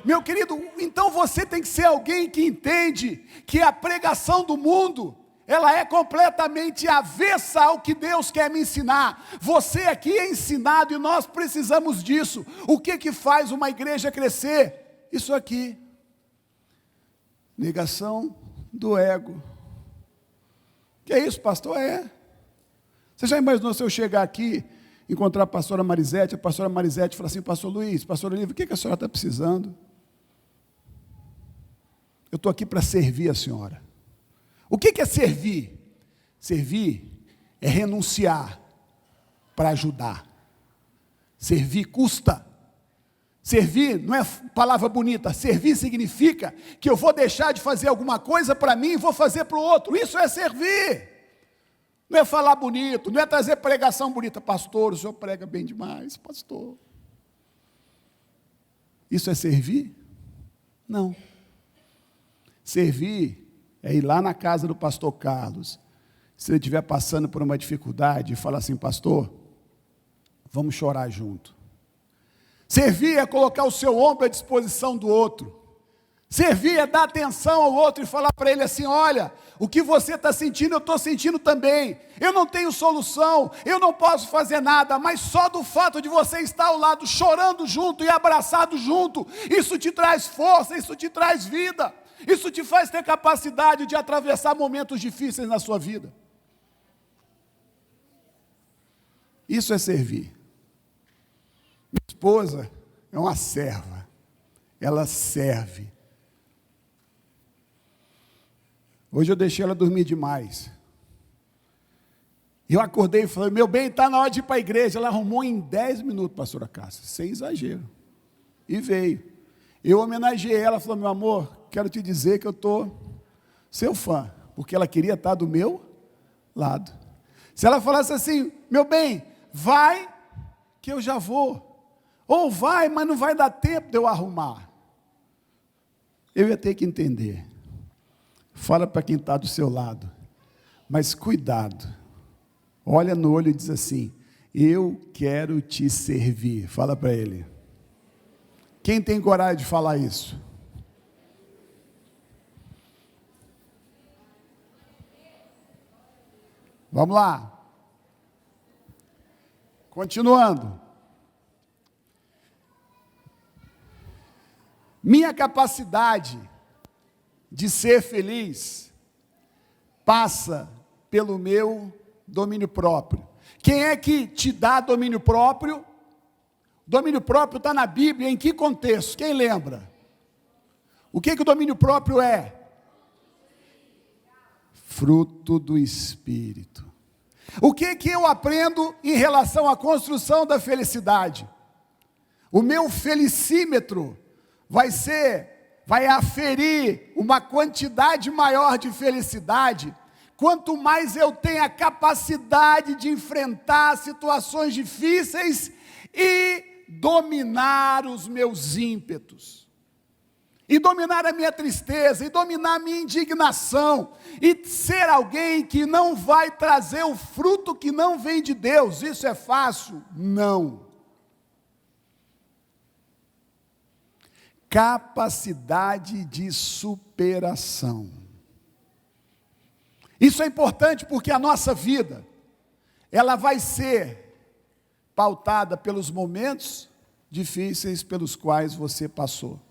Meu querido, então você tem que ser alguém que entende que a pregação do mundo, ela é completamente avessa ao que Deus quer me ensinar. Você aqui é ensinado e nós precisamos disso. O que faz uma igreja crescer? Isso aqui. Negação do ego. Que é isso, pastor? Você já imaginou se eu chegar aqui, encontrar a pastora Marisete falar assim, pastor Luiz, pastor Olívio, o que a senhora está precisando? Eu estou aqui para servir a senhora. O que é servir? Servir é renunciar para ajudar. Servir custa. Servir não é palavra bonita, servir significa que eu vou deixar de fazer alguma coisa para mim e vou fazer para o outro. Isso é servir. Não é falar bonito, não é trazer pregação bonita. Pastor, o senhor prega bem demais, pastor. Isso é servir? Não. Servir é ir lá na casa do pastor Carlos, se ele estiver passando por uma dificuldade, e falar assim: pastor, vamos chorar junto. Servir é colocar o seu ombro à disposição do outro. Servir é dar atenção ao outro e falar para ele assim: olha, o que você está sentindo, eu estou sentindo também. Eu não tenho solução, eu não posso fazer nada, mas só do fato de você estar ao lado, chorando junto e abraçado junto, isso te traz força, isso te traz vida, isso te faz ter capacidade de atravessar momentos difíceis na sua vida. Isso é servir. Minha esposa é uma serva, ela serve. Hoje eu deixei ela dormir demais. Eu acordei e falei: meu bem, está na hora de ir para a igreja. Ela arrumou em 10 minutos, pastora Cássia, sem exagero. E veio. Eu homenageei ela, falei: meu amor, quero te dizer que eu estou seu fã, porque ela queria estar do meu lado. Se ela falasse assim: meu bem, vai que eu já vou. Ou vai, mas não vai dar tempo de eu arrumar. Eu ia ter que entender. Fala para quem está do seu lado, mas cuidado, olha no olho e diz assim: eu quero te servir. Fala para ele. Quem tem coragem de falar isso? Vamos lá. Continuando. Minha capacidade de ser feliz passa pelo meu domínio próprio. Quem é que te dá domínio próprio? Domínio próprio está na Bíblia, em que contexto? Quem lembra? O que o domínio próprio é? Fruto do Espírito. O que eu aprendo em relação à construção da felicidade? O meu felicímetro vai aferir uma quantidade maior de felicidade, quanto mais eu tenho a capacidade de enfrentar situações difíceis e dominar os meus ímpetos, e dominar a minha tristeza, e dominar a minha indignação, e ser alguém que não vai trazer o fruto que não vem de Deus. Isso é fácil? Não. Capacidade de superação. Isso é importante porque a nossa vida, ela vai ser pautada pelos momentos difíceis pelos quais você passou.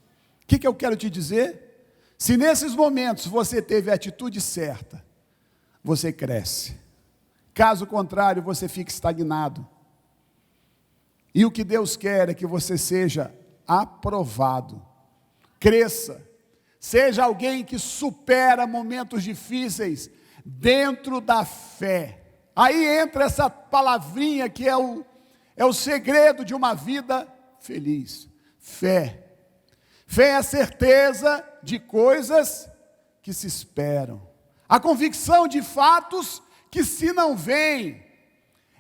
O que eu quero te dizer? Se nesses momentos você teve a atitude certa, você cresce. Caso contrário, você fica estagnado. E o que Deus quer é que você seja aprovado. Cresça, seja alguém que supera momentos difíceis dentro da fé. Aí entra essa palavrinha que é o segredo de uma vida feliz. Fé. Fé é a certeza de coisas que se esperam. A convicção de fatos que se não veem.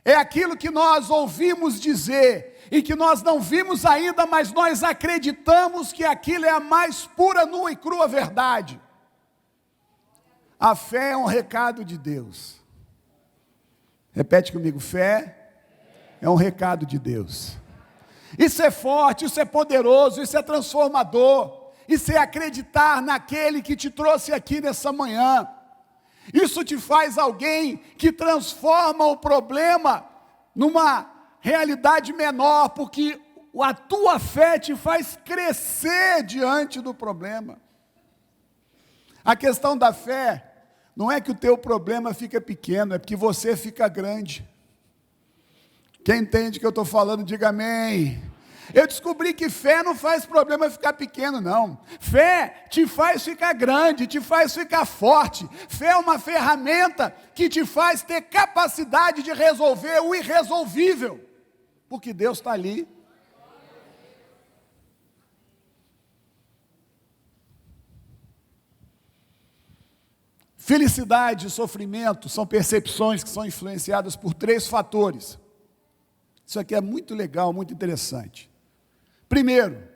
É aquilo que nós ouvimos dizer e que nós não vimos ainda, mas nós acreditamos que aquilo é a mais pura, nua e crua verdade. A fé é um recado de Deus. Repete comigo: fé é um recado de Deus. Isso é forte, isso é poderoso, isso é transformador. Isso é acreditar naquele que te trouxe aqui nessa manhã. Isso te faz alguém que transforma o problema numa realidade menor, porque a tua fé te faz crescer diante do problema. A questão da fé não é que o teu problema fica pequeno, é porque você fica grande. Quem entende o que eu estou falando, diga amém. Eu descobri que fé não faz problema ficar pequeno, não. Fé te faz ficar grande, te faz ficar forte. Fé é uma ferramenta que te faz ter capacidade de resolver o irresolvível, porque Deus está ali. Felicidade e sofrimento são percepções que são influenciadas por 3 fatores. Isso aqui é muito legal, muito interessante. Primeiro,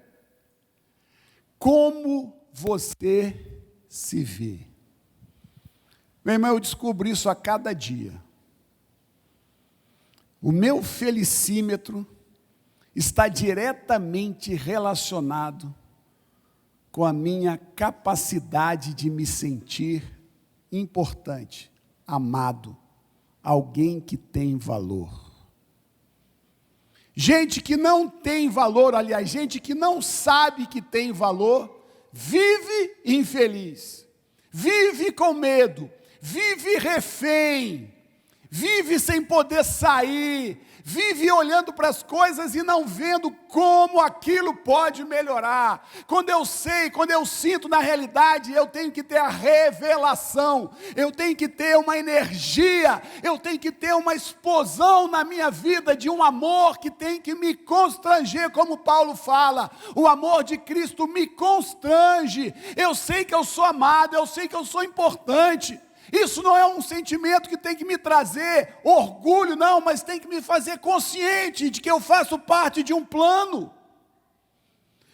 como você se vê. Meu irmão, eu descubro isso a cada dia. O meu felicímetro está diretamente relacionado com a minha capacidade de me sentir importante, amado, alguém que tem valor. Gente que não tem valor, aliás, gente que não sabe que tem valor, vive infeliz, vive com medo, vive refém, vive sem poder sair, vive olhando para as coisas e não vendo como aquilo pode melhorar. Quando eu sei, quando eu sinto na realidade, eu tenho que ter a revelação, eu tenho que ter uma energia, eu tenho que ter uma explosão na minha vida de um amor que tem que me constranger, como Paulo fala, o amor de Cristo me constrange. Eu sei que eu sou amado, eu sei que eu sou importante. Isso não é um sentimento que tem que me trazer orgulho, não, mas tem que me fazer consciente de que eu faço parte de um plano,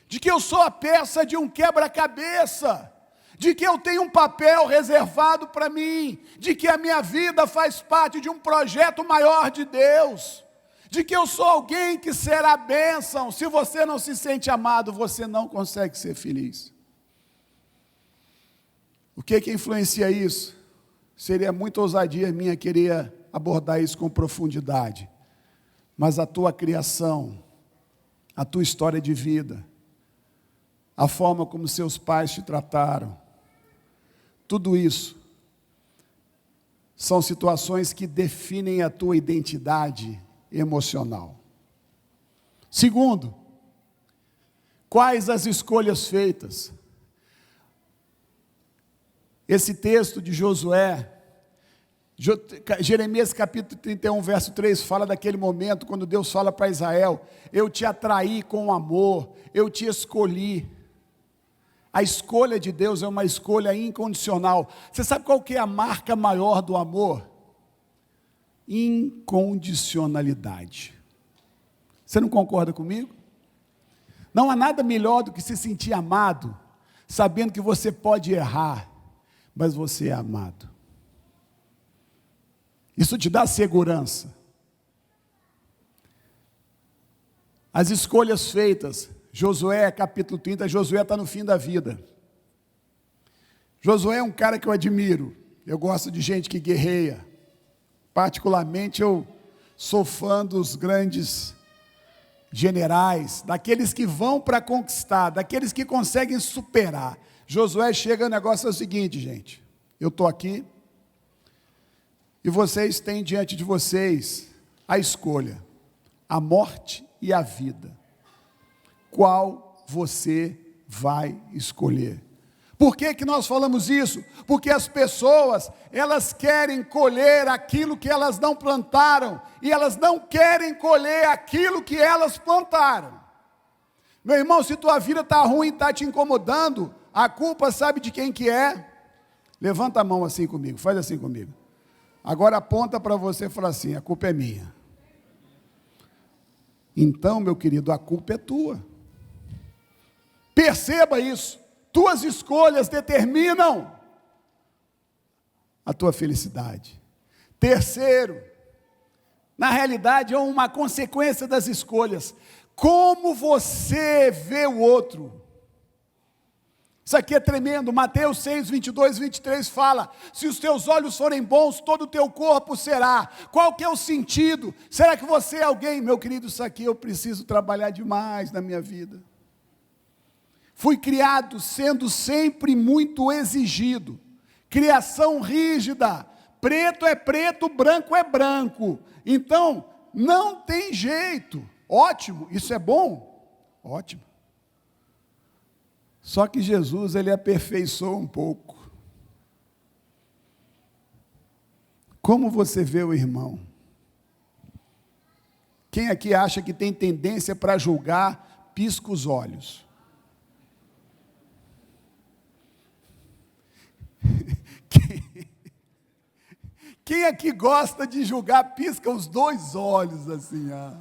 de que eu sou a peça de um quebra-cabeça, de que eu tenho um papel reservado para mim, de que a minha vida faz parte de um projeto maior de Deus, de que eu sou alguém que será bênção. Se você não se sente amado, você não consegue ser feliz. O que influencia isso? Seria muita ousadia minha querer abordar isso com profundidade, mas a tua criação, a tua história de vida, a forma como seus pais te trataram, tudo isso são situações que definem a tua identidade emocional. Segundo, quais as escolhas feitas? Esse texto de Josué, Jeremias capítulo 31, verso 3, fala daquele momento quando Deus fala para Israel: eu te atraí com amor, eu te escolhi. A escolha de Deus é uma escolha incondicional. Você sabe qual que é a marca maior do amor? Incondicionalidade. Você não concorda comigo? Não há nada melhor do que se sentir amado, sabendo que você pode errar, mas você é amado. Isso te dá segurança. As escolhas feitas, Josué capítulo 30, Josué está no fim da vida. Josué é um cara que eu admiro, eu gosto de gente que guerreia, particularmente eu sou fã dos grandes generais, daqueles que vão para conquistar, daqueles que conseguem superar. Josué chega, o negócio é o seguinte, gente, eu estou aqui, e vocês têm diante de vocês a escolha, a morte e a vida. Qual você vai escolher? Por que nós falamos isso? Porque as pessoas, elas querem colher aquilo que elas não plantaram, e elas não querem colher aquilo que elas plantaram. Meu irmão, se tua vida está ruim, está te incomodando, a culpa sabe de quem que é? Levanta a mão assim comigo, faz assim comigo. Agora aponta para você e fala assim: a culpa é minha. Então, meu querido, a culpa é tua. Perceba isso. Tuas escolhas determinam a tua felicidade. Terceiro, na realidade é uma consequência das escolhas. Como você vê o outro. Isso aqui é tremendo. Mateus 6, 22, 23 fala: se os teus olhos forem bons, todo o teu corpo será. Qual que é o sentido? Será que você é alguém? Meu querido, isso aqui eu preciso trabalhar demais na minha vida. Fui criado sendo sempre muito exigido. Criação rígida. Preto é preto, branco é branco. Então, não tem jeito. Ótimo, isso é bom? Ótimo. Só que Jesus, ele aperfeiçoou um pouco. Como você vê o irmão? Quem aqui acha que tem tendência para julgar, pisca os olhos. Quem aqui gosta de julgar, pisca os dois olhos assim, ó.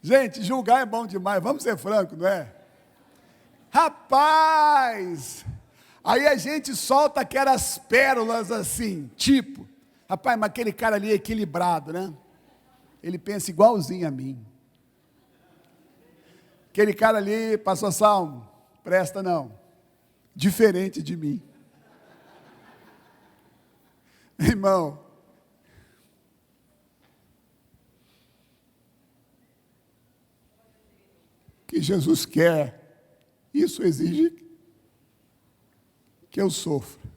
Gente, julgar é bom demais, vamos ser francos, não é? Rapaz, aí a gente solta aquelas pérolas assim, tipo, rapaz, mas aquele cara ali é equilibrado, né? Ele pensa igualzinho a mim. Aquele cara ali, pastor Salmo, presta não, diferente de mim. Irmão, o que Jesus quer, isso exige que eu sofra.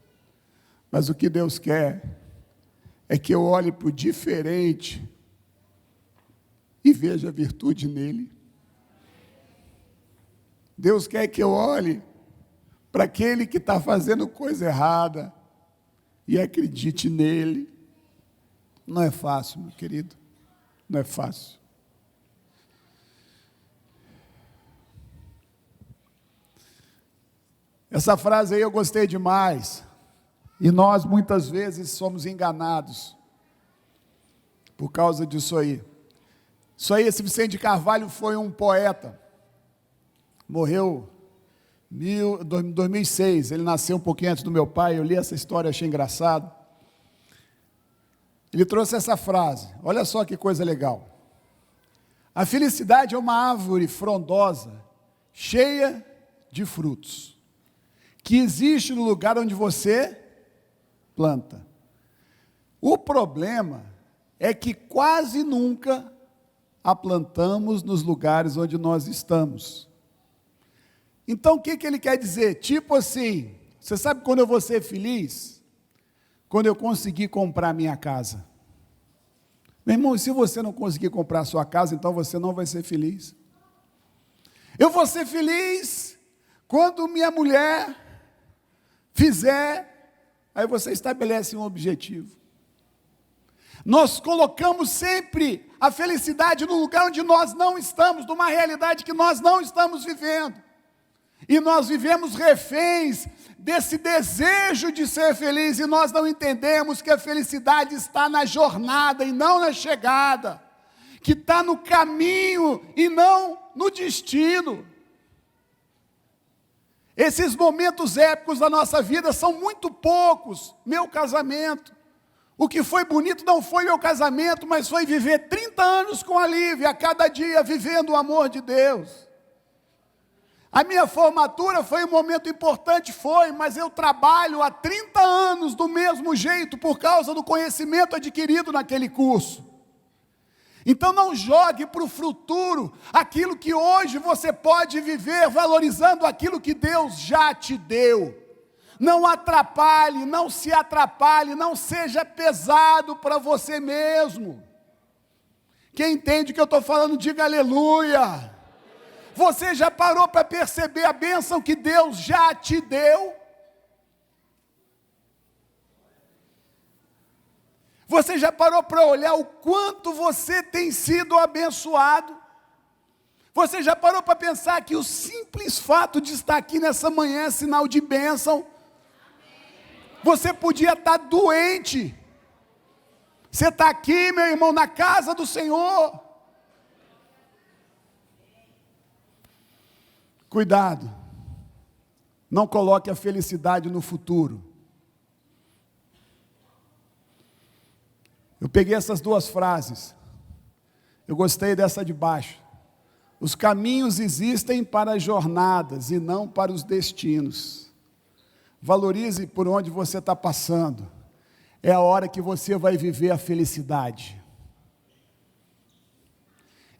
Mas o que Deus quer é que eu olhe para o diferente e veja a virtude nele. Deus quer que eu olhe para aquele que está fazendo coisa errada e acredite nele. Não é fácil, meu querido, não é fácil. Essa frase aí eu gostei demais, e nós muitas vezes somos enganados por causa disso aí. Isso aí, esse Vicente de Carvalho foi um poeta, morreu em 2006, ele nasceu um pouquinho antes do meu pai, eu li essa história, achei engraçado. Ele trouxe essa frase, olha só que coisa legal. A felicidade é uma árvore frondosa, cheia de frutos, que existe no lugar onde você planta. O problema é que quase nunca a plantamos nos lugares onde nós estamos. Então, o que ele quer dizer? Tipo assim, você sabe quando eu vou ser feliz? Quando eu conseguir comprar minha casa. Meu irmão, se você não conseguir comprar a sua casa, então você não vai ser feliz. Eu vou ser feliz quando minha mulher fizer, aí você estabelece um objetivo. Nós colocamos sempre a felicidade no lugar onde nós não estamos, numa realidade que nós não estamos vivendo. E nós vivemos reféns desse desejo de ser feliz, e nós não entendemos que a felicidade está na jornada e não na chegada, que está no caminho e não no destino. Esses momentos épicos da nossa vida são muito poucos. Meu casamento, o que foi bonito não foi meu casamento, mas foi viver 30 anos com a Lívia, a cada dia vivendo o amor de Deus. A minha formatura foi um momento importante, mas eu trabalho há 30 anos do mesmo jeito, por causa do conhecimento adquirido naquele curso. Então não jogue para o futuro aquilo que hoje você pode viver, valorizando aquilo que Deus já te deu. Não atrapalhe, não se atrapalhe, não seja pesado para você mesmo. Quem entende o que eu estou falando, diga aleluia. Você já parou para perceber a bênção que Deus já te deu? Você já parou para olhar o quanto você tem sido abençoado? Você já parou para pensar que o simples fato de estar aqui nessa manhã é sinal de bênção? Você podia estar doente. Você está aqui, meu irmão, na casa do Senhor. Cuidado, não coloque a felicidade no futuro. Eu peguei essas duas frases, eu gostei dessa de baixo. Os caminhos existem para as jornadas e não para os destinos. Valorize por onde você está passando, é a hora que você vai viver a felicidade.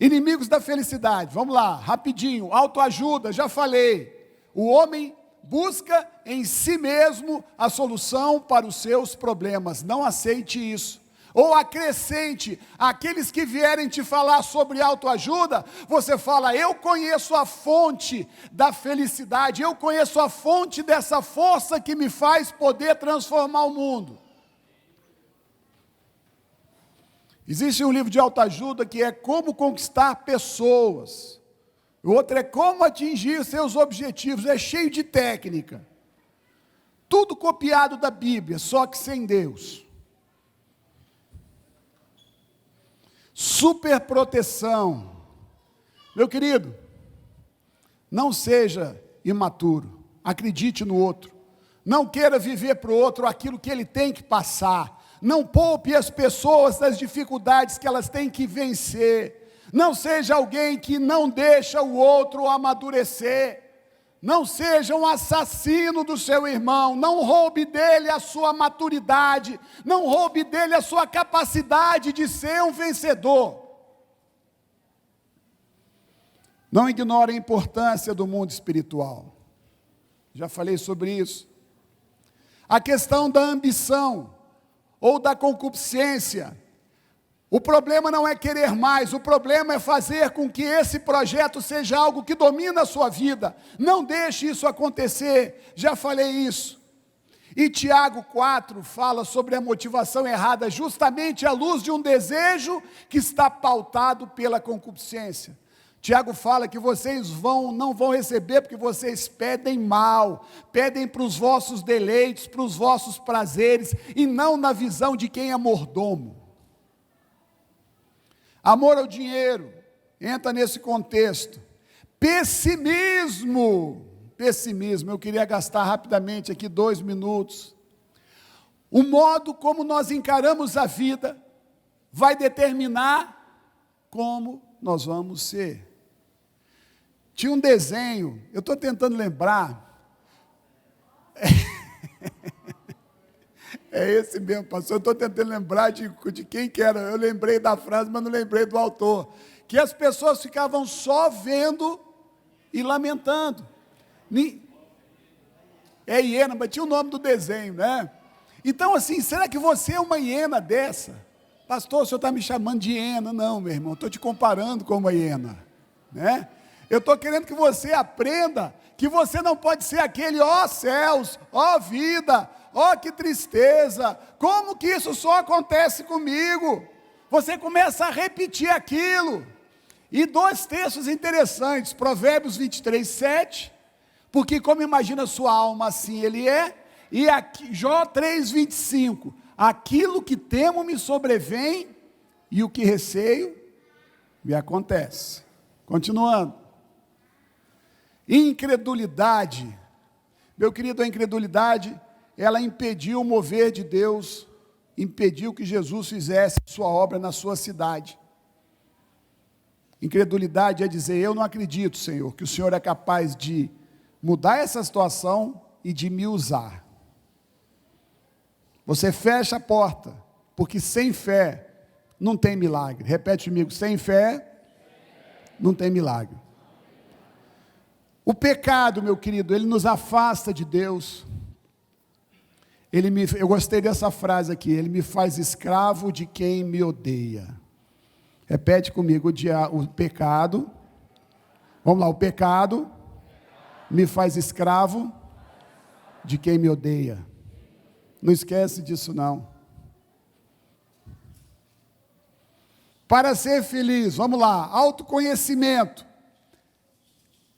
Inimigos da felicidade, vamos lá, rapidinho, autoajuda, já falei. O homem busca em si mesmo a solução para os seus problemas, não aceite isso. Ou acrescente, aqueles que vierem te falar sobre autoajuda, você fala, eu conheço a fonte da felicidade, eu conheço a fonte dessa força que me faz poder transformar o mundo. Existe um livro de autoajuda que é Como Conquistar Pessoas. O outro é Como Atingir Seus Objetivos. É cheio de técnica. Tudo copiado da Bíblia, só que sem Deus. Superproteção. Meu querido, não seja imaturo, acredite no outro. Não queira viver para o outro aquilo que ele tem que passar. Não poupe as pessoas das dificuldades que elas têm que vencer. Não seja alguém que não deixa o outro amadurecer. Não seja um assassino do seu irmão. Não roube dele a sua maturidade. Não roube dele a sua capacidade de ser um vencedor. Não ignore a importância do mundo espiritual. Já falei sobre isso. A questão da ambição ou da concupiscência. O problema não é querer mais, o problema é fazer com que esse projeto seja algo que domina a sua vida. Não deixe isso acontecer, já falei isso. E Tiago 4 fala sobre a motivação errada, justamente à luz de um desejo que está pautado pela concupiscência. Tiago fala que vocês não vão receber porque vocês pedem mal, pedem para os vossos deleites, para os vossos prazeres, e não na visão de quem é mordomo. Amor ao dinheiro, entra nesse contexto. Pessimismo, eu queria gastar rapidamente aqui 2 minutos. O modo como nós encaramos a vida vai determinar como nós vamos ser. Tinha um desenho, eu estou tentando lembrar, é esse mesmo, pastor, eu estou tentando lembrar de quem que era, eu lembrei da frase, mas não lembrei do autor, que as pessoas ficavam só vendo e lamentando. É hiena, mas tinha o nome do desenho, né? Então assim, será que você é uma hiena dessa? Pastor, o senhor está me chamando de hiena? Não, meu irmão, estou te comparando com uma hiena, né? Eu estou querendo que você aprenda que você não pode ser aquele, ó céus, ó vida, ó que tristeza, como que isso só acontece comigo? Você começa a repetir aquilo. E 2 textos interessantes, Provérbios 23, 7, porque como imagina sua alma, assim ele é, e aqui, Jó 3, 25, aquilo que temo me sobrevém, e o que receio me acontece. Continuando. Incredulidade, meu querido, a incredulidade, ela impediu o mover de Deus, impediu que Jesus fizesse sua obra na sua cidade. Incredulidade é dizer, eu não acredito, Senhor, que o Senhor é capaz de mudar essa situação e de me usar. Você fecha a porta, porque sem fé não tem milagre. Repete comigo, sem fé não tem milagre. O pecado, meu querido, ele nos afasta de Deus. Eu gostei dessa frase aqui, ele me faz escravo de quem me odeia. Repete comigo, o pecado, vamos lá, o pecado me faz escravo de quem me odeia. Não esquece disso não. Para ser feliz, vamos lá, autoconhecimento.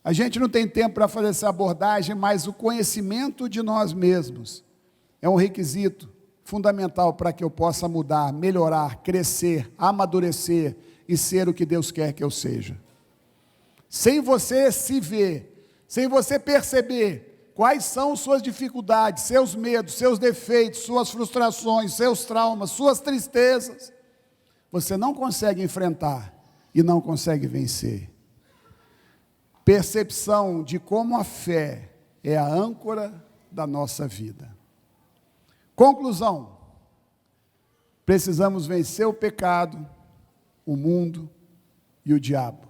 A gente não tem tempo para fazer essa abordagem, mas o conhecimento de nós mesmos é um requisito fundamental para que eu possa mudar, melhorar, crescer, amadurecer e ser o que Deus quer que eu seja. Sem você se ver, sem você perceber quais são suas dificuldades, seus medos, seus defeitos, suas frustrações, seus traumas, suas tristezas, você não consegue enfrentar e não consegue vencer. Percepção de como a fé é a âncora da nossa vida. Conclusão: precisamos vencer o pecado, o mundo e o diabo.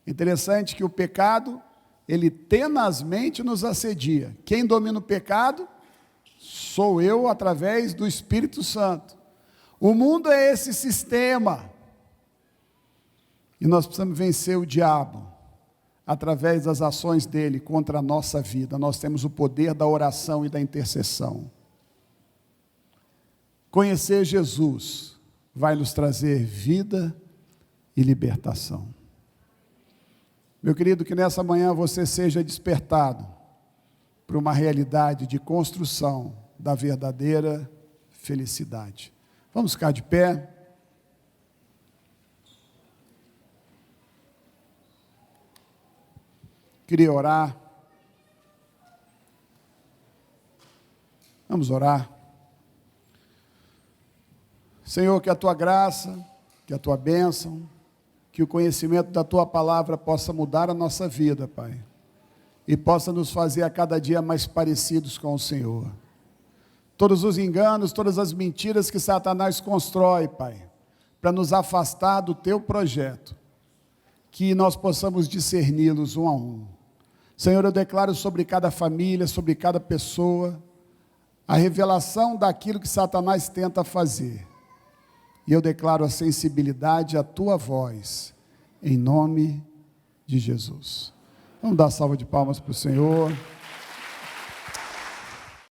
Interessante que o pecado, ele tenazmente nos assedia. Quem domina o pecado? Sou eu, através do Espírito Santo. O mundo é esse sistema. E nós precisamos vencer o diabo através das ações dele contra a nossa vida. Nós temos o poder da oração e da intercessão. Conhecer Jesus vai nos trazer vida e libertação. Meu querido, que nessa manhã você seja despertado para uma realidade de construção da verdadeira felicidade. Vamos ficar de pé. Queria orar. Vamos orar. Senhor, que a tua graça, que a tua bênção, que o conhecimento da tua palavra possa mudar a nossa vida, Pai, e possa nos fazer a cada dia mais parecidos com o Senhor. Todos os enganos, todas as mentiras que Satanás constrói, Pai, para nos afastar do teu projeto, que nós possamos discerni-los um a um. Senhor, eu declaro sobre cada família, sobre cada pessoa, a revelação daquilo que Satanás tenta fazer. E eu declaro a sensibilidade à tua voz, em nome de Jesus. Vamos dar salva de palmas para o Senhor.